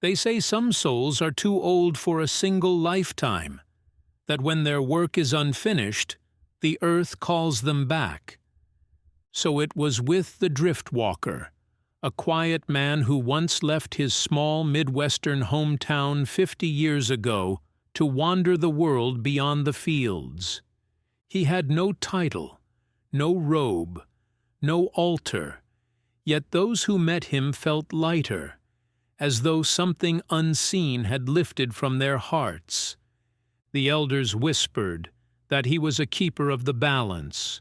They say some souls are too old for a single lifetime, that when their work is unfinished, the earth calls them back. So it was with the Driftwalker, a quiet man who once left his small Midwestern hometown 50 years ago to wander the world beyond the fields. He had no title, no robe, no altar, yet those who met him felt lighter, as though something unseen had lifted from their hearts. The elders whispered that he was a keeper of the balance,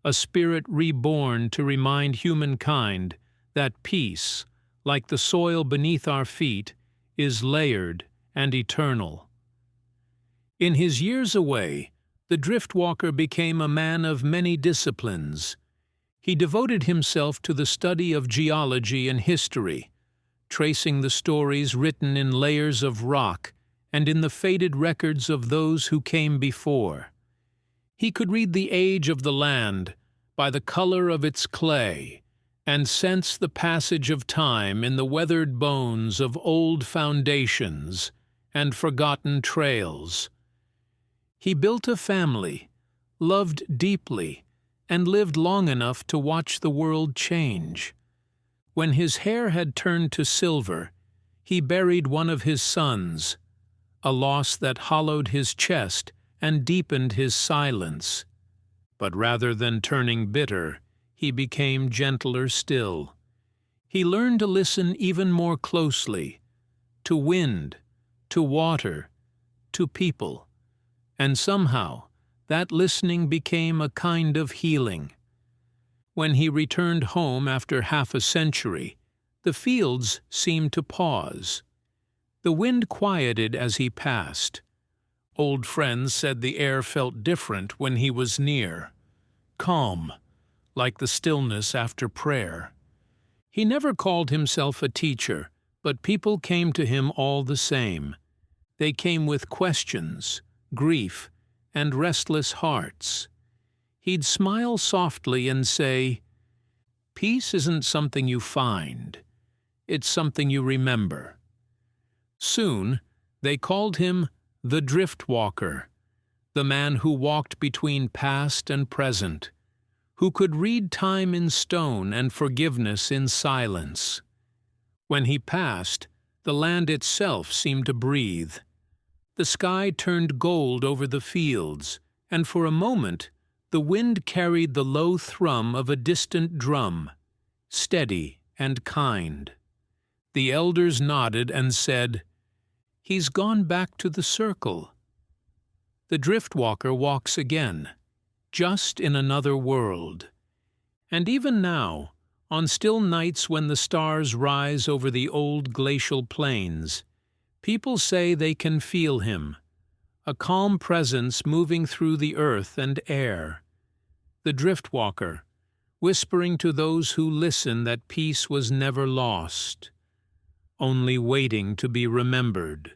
a spirit reborn to remind humankind that peace, like the soil beneath our feet, is layered and eternal. In his years away, the Driftwalker became a man of many disciplines. He devoted himself to the study of geology and history, tracing the stories written in layers of rock and in the faded records of those who came before. He could read the age of the land by the color of its clay and sense the passage of time in the weathered bones of old foundations and forgotten trails. He built a family, loved deeply, and lived long enough to watch the world change. When his hair had turned to silver, he buried one of his sons, a loss that hollowed his chest and deepened his silence. But rather than turning bitter, he became gentler still. He learned to listen even more closely, to wind, to water, to people, and somehow that listening became a kind of healing. When he returned home after half a century, the fields seemed to pause. The wind quieted as he passed. Old friends said the air felt different when he was near, calm, like the stillness after prayer. He never called himself a teacher, but people came to him all the same. They came with questions, grief, and restless hearts. He'd smile softly and say, "Peace isn't something you find, it's something you remember." Soon, they called him the Driftwalker, the man who walked between past and present, who could read time in stone and forgiveness in silence. When he passed, the land itself seemed to breathe. The sky turned gold over the fields, and for a moment the wind carried the low thrum of a distant drum, steady and kind. The elders nodded and said, "He's gone back to the circle." The Driftwalker walks again, just in another world. And even now, on still nights when the stars rise over the old glacial plains, people say they can feel him, a calm presence moving through the earth and air. The Driftwalker, whispering to those who listen that peace was never lost, only waiting to be remembered.